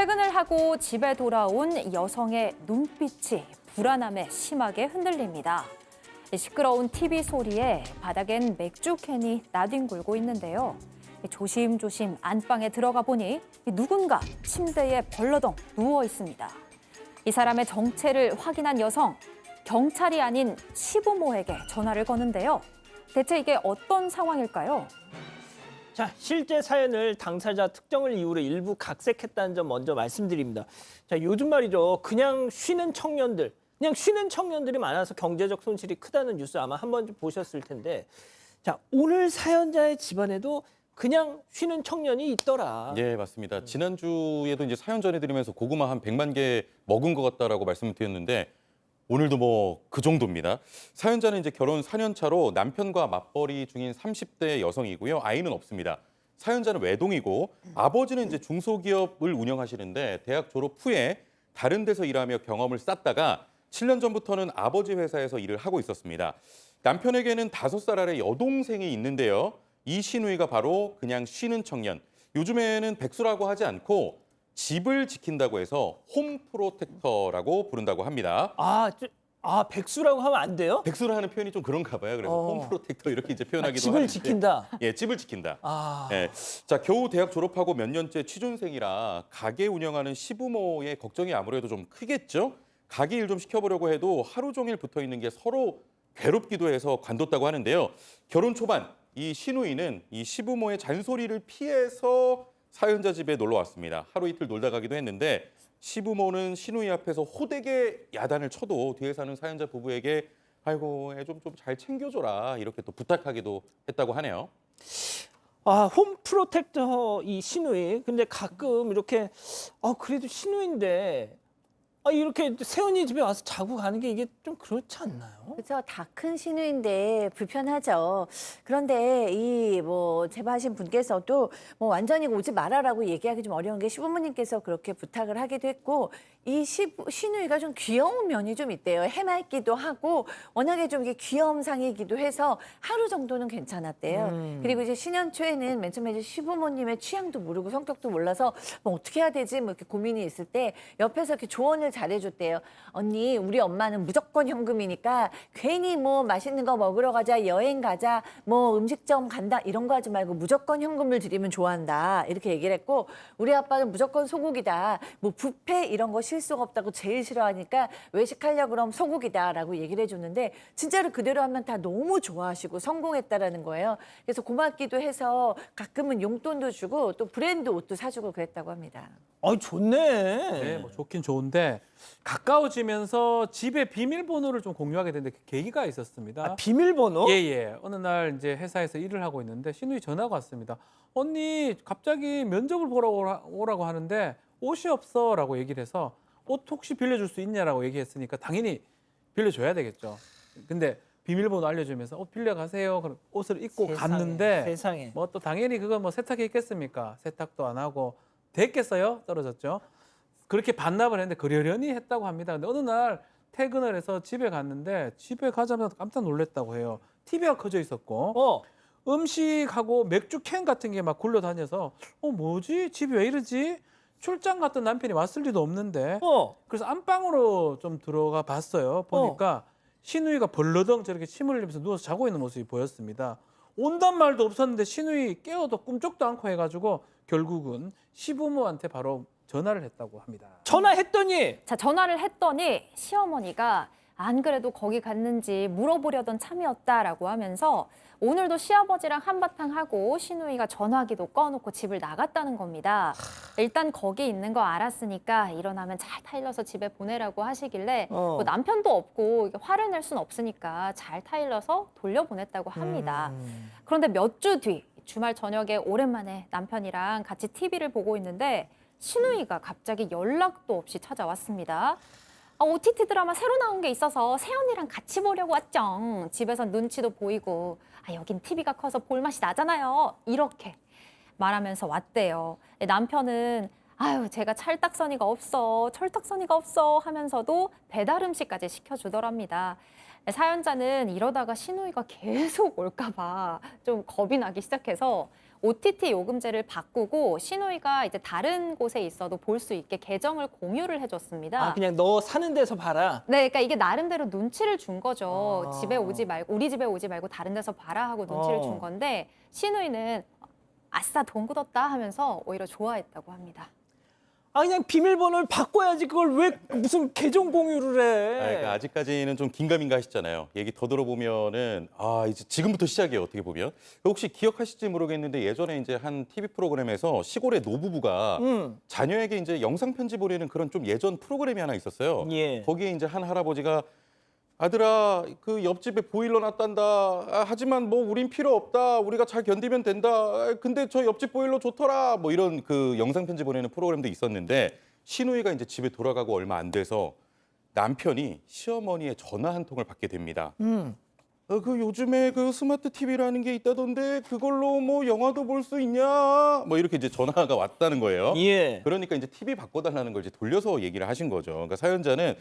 퇴근을 하고 집에 돌아온 여성의 눈빛이 불안함에 심하게 흔들립니다. 시끄러운 TV 소리에 바닥엔 맥주 캔이 나뒹굴고 있는데요. 조심조심 안방에 들어가 보니 누군가 침대에 벌러덩 누워 있습니다. 이 사람의 정체를 확인한 여성, 경찰이 아닌 시부모에게 전화를 거는데요. 대체 이게 어떤 상황일까요? 자, 실제 사연을 당사자 특정을 이유로 일부 각색했다는 점 먼저 말씀드립니다. 자, 요즘 말이죠. 그냥 쉬는 청년들이 많아서 경제적 손실이 크다는 뉴스 아마 한 번쯤 보셨을 텐데, 자, 오늘 사연자의 집안에도 그냥 쉬는 청년이 있더라. 예, 맞습니다. 지난주에도 이제 사연 전해드리면서 고구마 한 100만 개 먹은 것 같다라고 말씀을 드렸는데 오늘도 뭐 그 정도입니다. 사연자는 이제 결혼 4년 차로 남편과 맞벌이 중인 30대 여성이고요. 아이는 없습니다. 사연자는 외동이고 아버지는 이제 중소기업을 운영하시는데 대학 졸업 후에 다른 데서 일하며 경험을 쌓다가 7년 전부터는 아버지 회사에서 일을 하고 있었습니다. 남편에게는 5살 아래 여동생이 있는데요. 이 시누이가 바로 그냥 쉬는 청년. 요즘에는 백수라고 하지 않고 집을 지킨다고 해서 홈 프로텍터라고 부른다고 합니다. 백수라고 하면 안 돼요? 백수라 하는 표현이 좀 그런가 봐요. 그래서 홈 프로텍터 이렇게 이제 표현하기도 집을 하는데. 지킨다. 예, 집을 지킨다. 예. 자, 겨우 대학 졸업하고 몇 년째 취준생이라 가게 운영하는 시부모의 걱정이 아무래도 좀 크겠죠. 가게 일 좀 시켜보려고 해도 하루 종일 붙어 있는 게 서로 괴롭기도 해서 관뒀다고 하는데요. 결혼 초반 이 시누이는 이 시부모의 잔소리를 피해서 사연자 집에 놀러 왔습니다. 하루 이틀 놀다 가기도 했는데 시부모는 시누이 앞에서 호되게 야단을 쳐도 뒤에 사는 사연자 부부에게 아이고 애 좀 잘 챙겨줘라 이렇게 또 부탁하기도 했다고 하네요. 홈 프로텍터 이 시누이. 근데 가끔 이렇게 그래도 시누이인데 이렇게 세연이 집에 와서 자고 가는 게 이게 좀 그렇지 않나요? 그렇죠. 다 큰 시누인데 불편하죠. 그런데 제보하신 분께서도 완전히 오지 말아라고 얘기하기 좀 어려운 게 시부모님께서 그렇게 부탁을 하기도 했고 이 시누이가 좀 귀여운 면이 좀 있대요. 해맑기도 하고 워낙에 좀 이게 귀여움상이기도 해서 하루 정도는 괜찮았대요. 그리고 이제 신년 초에는 맨 처음에 이제 시부모님의 취향도 모르고 성격도 몰라서 어떻게 해야 되지 이렇게 고민이 있을 때 옆에서 이렇게 조언을 잘해줬대요. 언니, 우리 엄마는 무조건 현금이니까 괜히 맛있는 거 먹으러 가자, 여행 가자, 음식점 간다 이런 거 하지 말고 무조건 현금을 드리면 좋아한다. 이렇게 얘기를 했고 우리 아빠는 무조건 소고기다. 뷔페 이런 거 실속 없다고 제일 싫어하니까 외식하려고 그럼 소고기다라고 얘기를 해줬는데 진짜로 그대로 하면 다 너무 좋아하시고 성공했다라는 거예요. 그래서 고맙기도 해서 가끔은 용돈도 주고 또 브랜드 옷도 사주고 그랬다고 합니다. 좋네. 네, 좋긴 좋은데 가까워지면서 집에 비밀번호를 좀 공유하게 됐는데 계기가 있었습니다. 비밀번호? 예. 어느 날 이제 회사에서 일을 하고 있는데 시누이 전화가 왔습니다. 언니, 갑자기 면접을 보러 오라고 하는데 옷이 없어라고 얘기를 해서 옷 혹시 빌려줄 수 있냐라고 얘기했으니까 당연히 빌려줘야 되겠죠. 근데 비밀번호 알려주면서 옷 빌려가세요. 그럼 옷을 입고 갔는데 세상에. 또 당연히 그거 세탁해 있겠습니까? 세탁도 안 하고 됐겠어요? 떨어졌죠. 그렇게 반납을 했는데 그러려니 했다고 합니다. 근데 어느 날 퇴근을 해서 집에 갔는데 집에 가자마자 깜짝 놀랐다고 해요. TV가 켜져 있었고 음식하고 맥주 캔 같은 게 막 굴러다녀서 뭐지? 집이 왜 이러지? 출장 갔던 남편이 왔을 리도 없는데 그래서 안방으로 좀 들어가 봤어요. 보니까 시누이가 벌러덩 저렇게 침을 흘리면서 누워서 자고 있는 모습이 보였습니다. 온단 말도 없었는데 시누이 깨워도 꿈쩍도 않고 해가지고 결국은 시부모한테 바로 전화를 했다고 합니다. 전화했더니 전화를 했더니 시어머니가 안 그래도 거기 갔는지 물어보려던 참이었다라고 하면서 오늘도 시아버지랑 한바탕 하고 시누이가 전화기도 꺼놓고 집을 나갔다는 겁니다. 일단 거기 있는 거 알았으니까 일어나면 잘 타일러서 집에 보내라고 하시길래 남편도 없고 화를 낼 순 없으니까 잘 타일러서 돌려보냈다고 합니다. 그런데 몇 주 뒤 주말 저녁에 오랜만에 남편이랑 같이 TV를 보고 있는데 시누이가 갑자기 연락도 없이 찾아왔습니다. OTT 드라마 새로 나온 게 있어서 세연이랑 같이 보려고 왔죠. 집에서 눈치도 보이고 여긴 TV가 커서 볼맛이 나잖아요. 이렇게 말하면서 왔대요. 남편은 제가 철딱서니가 없어 하면서도 배달 음식까지 시켜주더랍니다. 사연자는 이러다가 시누이가 계속 올까 봐 좀 겁이 나기 시작해서 OTT 요금제를 바꾸고 시누이가 이제 다른 곳에 있어도 볼 수 있게 계정을 공유를 해줬습니다. 아, 그냥 너 사는 데서 봐라. 네, 그러니까 이게 나름대로 눈치를 준 거죠. 아. 집에 오지 말고 우리 집에 오지 말고 다른 데서 봐라 하고 눈치를 어. 준 건데 시누이는 아싸 돈 굳었다 하면서 오히려 좋아했다고 합니다. 아, 그냥 비밀번호를 바꿔야지. 그걸 왜 무슨 계정 공유를 해? 그러니까 아직까지는 좀 긴가민가 하시잖아요. 얘기 더 들어보면은 이제 지금부터 시작이에요. 어떻게 보면 혹시 기억하실지 모르겠는데 예전에 이제 한 TV 프로그램에서 시골의 노부부가 자녀에게 이제 영상 편지 보내는 그런 좀 예전 프로그램이 하나 있었어요. 예. 거기에 이제 한 할아버지가 아들아 그 옆집에 보일러 놨단다. 하지만 뭐 우린 필요 없다. 우리가 잘 견디면 된다. 근데 저 옆집 보일러 좋더라. 뭐 이런 그 영상 편지 보내는 프로그램도 있었는데 시누이가 이제 집에 돌아가고 얼마 안 돼서 남편이 시어머니의 전화 한 통을 받게 됩니다. 그 요즘에 그 스마트 TV라는 게 있다던데 그걸로 뭐 영화도 볼 수 있냐? 뭐 이렇게 이제 전화가 왔다는 거예요. 예. 그러니까 이제 TV 바꿔달라는 걸 이제 돌려서 얘기를 하신 거죠. 그러니까 사연자는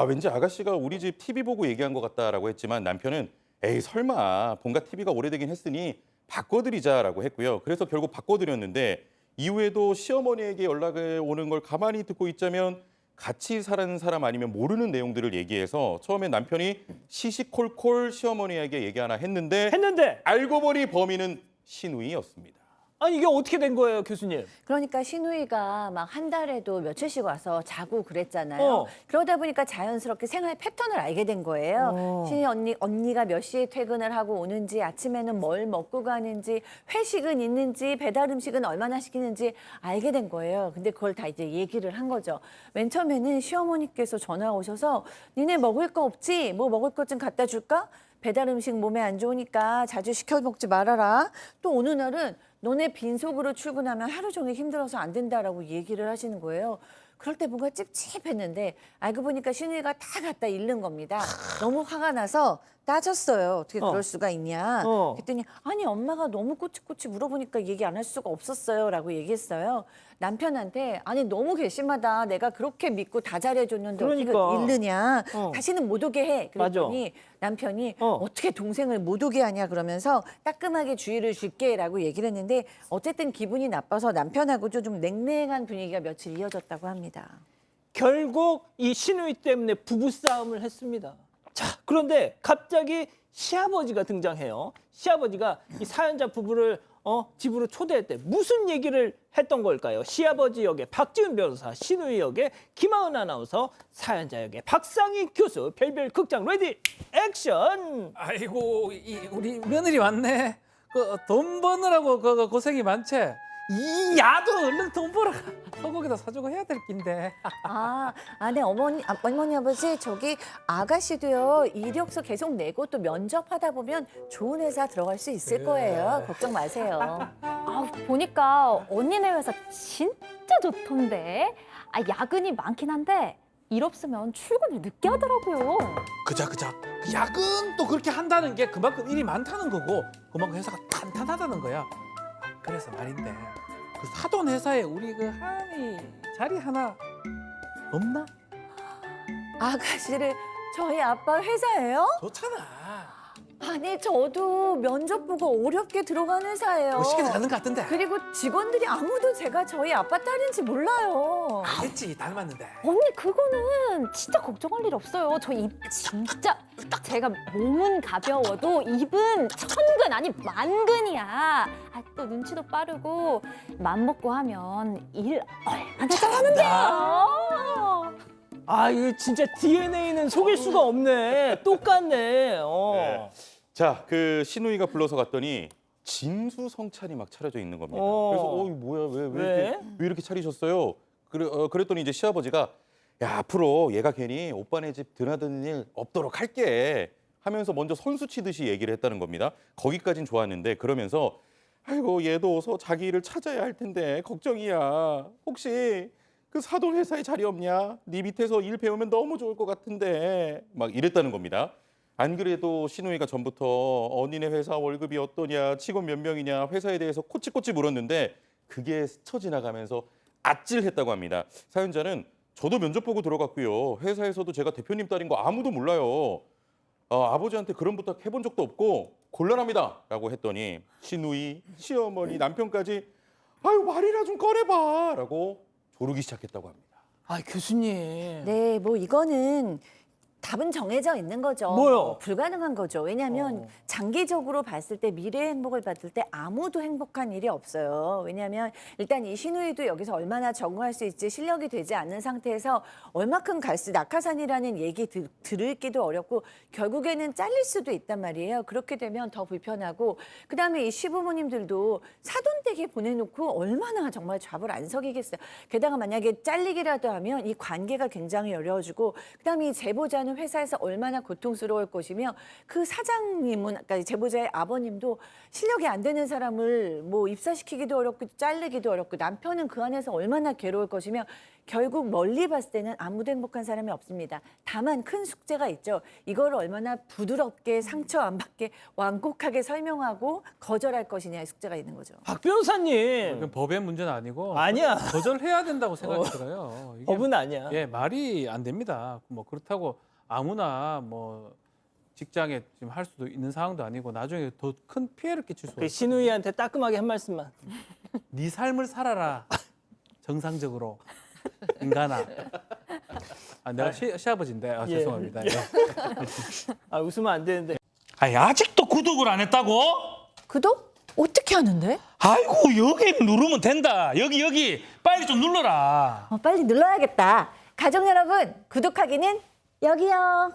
왠지 아가씨가 우리 집 TV 보고 얘기한 것 같다라고 했지만 남편은 에이 설마 본가 TV가 오래되긴 했으니 바꿔드리자라고 했고요. 그래서 결국 바꿔드렸는데 이후에도 시어머니에게 연락이 오는 걸 가만히 듣고 있자면 같이 사는 사람 아니면 모르는 내용들을 얘기해서 처음에 남편이 시시콜콜 시어머니에게 얘기 하나 했는데 알고 보니 범인은 시누이였습니다. 아니 이게 어떻게 된 거예요, 교수님? 그러니까 시누이가 막 한 달에도 며칠씩 와서 자고 그랬잖아요. 어. 그러다 보니까 자연스럽게 생활 패턴을 알게 된 거예요. 시누이 언니가 몇 시에 퇴근을 하고 오는지, 아침에는 뭘 먹고 가는지, 회식은 있는지, 배달 음식은 얼마나 시키는지 알게 된 거예요. 근데 그걸 다 이제 얘기를 한 거죠. 맨 처음에는 시어머니께서 전화 오셔서 니네 먹을 거 없지? 뭐 먹을 것 좀 갖다 줄까? 배달 음식 몸에 안 좋으니까 자주 시켜 먹지 말아라. 또 어느 날은 너네 빈속으로 출근하면 하루 종일 힘들어서 안 된다라고 얘기를 하시는 거예요. 그럴 때 뭔가 찝찝했는데 알고 보니까 시누이가 다 갖다 잃는 겁니다. 너무 화가 나서 따졌어요. 어떻게 그럴 수가 있냐. 그랬더니 아니 엄마가 너무 꼬치꼬치 물어보니까 얘기 안 할 수가 없었어요 라고 얘기했어요. 남편한테 아니 너무 괘씸하다. 내가 그렇게 믿고 다 잘해줬는데 그러니까. 어떻게 잃느냐. 다시는 못 오게 해. 그랬더니 남편이 어떻게 동생을 못 오게 하냐 그러면서 따끔하게 주의를 줄게 라고 얘기를 했는데 어쨌든 기분이 나빠서 남편하고도 좀 냉랭한 분위기가 며칠 이어졌다고 합니다. 결국 이 시누이 때문에 부부싸움을 했습니다. 자, 그런데 갑자기 시아버지가 등장해요. 시아버지가 이 사연자 부부를 집으로 초대했대. 무슨 얘기를 했던 걸까요? 시아버지 역의 박지훈 변호사, 시누이 역의 김하은 아나운서, 사연자 역의 박상희 교수, 별별 극장 레디 액션! 아이고 우리 며느리 왔네. 그 돈 버느라고 그 고생이 많지. 이 야도 얼른 돈 벌어 소고기도 사주고 해야 될 낀데. 네, 어머니, 아버지, 저기 아가씨도요, 이력서 계속 내고 또 면접하다 보면 좋은 회사 들어갈 수 있을 거예요. 걱정 마세요. 보니까 언니네 회사 진짜 좋던데. 야근이 많긴 한데 일 없으면 출근을 늦게 하더라고요. 그자 그 야근 또 그렇게 한다는 게 그만큼 일이 많다는 거고 그만큼 회사가 탄탄하다는 거야. 그래서 말인데 그 사돈 회사에 우리 그 한이 자리 하나 없나? 아가씨를 저희 아빠 회사예요? 좋잖아. 아니, 저도 면접 보고 어렵게 들어간 회사예요. 시켜도 가는 것 같은데. 그리고 직원들이 아무도 제가 저희 아빠 딸인지 몰라요. 됐지 닮았는데. 언니 그거는 진짜 걱정할 일 없어요. 저 입 진짜 제가 몸은 가벼워도 입은 천근 아니 만근이야. 또 눈치도 빠르고 맘 먹고 하면 일 얼마나 잘하는데요. 이거 진짜 DNA는 속일 수가 없네. 똑같네. 네. 자, 그 시누이가 불러서 갔더니 진수성찬이 막 차려져 있는 겁니다. 그래서 뭐야 왜 이렇게 차리셨어요? 그랬더니 이제 시아버지가 야, 앞으로 얘가 괜히 오빠네 집 드나드는 일 없도록 할게 하면서 먼저 선수 치듯이 얘기를 했다는 겁니다. 거기까진 좋았는데 그러면서 아이고 얘도 어서 자기 일을 찾아야 할 텐데 걱정이야. 혹시 그 사돈 회사에 자리 없냐? 네 밑에서 일 배우면 너무 좋을 것 같은데 막 이랬다는 겁니다. 안 그래도 시누이가 전부터 언니네 회사 월급이 어떠냐, 직원 몇 명이냐, 회사에 대해서 코치코치 물었는데 그게 스쳐 지나가면서 아찔했다고 합니다. 사연자는 저도 면접 보고 들어갔고요. 회사에서도 제가 대표님 딸인 거 아무도 몰라요. 아버지한테 그런 부탁 해본 적도 없고 곤란합니다라고 했더니 시누이, 시어머니, 남편까지 아유 말이나 좀 꺼내봐라고 조르기 시작했다고 합니다. 아, 교수님. 네, 뭐 이거는 답은 정해져 있는 거죠. 뭐요? 불가능한 거죠. 왜냐하면 장기적으로 봤을 때 미래의 행복을 봤을 때 아무도 행복한 일이 없어요. 왜냐하면 일단 이 시누이도 여기서 얼마나 적응할 수 있지 실력이 되지 않는 상태에서 얼마큼 갈 수 낙하산이라는 얘기 들을기도 어렵고 결국에는 잘릴 수도 있단 말이에요. 그렇게 되면 더 불편하고 그다음에 이 시부모님들도 사돈댁에 보내놓고 얼마나 정말 잡을 안 서기겠어요. 게다가 만약에 잘리기라도 하면 이 관계가 굉장히 어려워지고 그다음에 이 제보자는 회사에서 얼마나 고통스러울 것이며 그 사장님은 그러니까 제보자의 아버님도 실력이 안 되는 사람을 뭐 입사시키기도 어렵고 자르기도 어렵고 남편은 그 안에서 얼마나 괴로울 것이며 결국 멀리 봤을 때는 아무도 행복한 사람이 없습니다. 다만 큰 숙제가 있죠. 이걸 얼마나 부드럽게 상처 안 받게 완곡하게 설명하고 거절할 것이냐의 숙제가 있는 거죠. 박 변호사님. 이건 법의 문제는 아니고 아니야. 거절해야 된다고 생각이 들어요. 이게 법은 아니야. 예, 말이 안 됩니다. 뭐 그렇다고 아무나 뭐 직장에 지금 할 수도 있는 상황도 아니고 나중에 더 큰 피해를 끼칠 수가 그 있어요. 시누이한테 따끔하게 한 말씀만. 네 삶을 살아라. 정상적으로. 인간아. 아, 내가 시아버지인데 예. 죄송합니다. 예. 아, 웃으면 안 되는데. 아니, 아직도 구독을 안 했다고? 구독? 어떻게 하는데? 아이고, 여기 누르면 된다. 여기 빨리 좀 눌러라. 빨리 눌러야겠다. 가족 여러분, 구독하기는 여기요.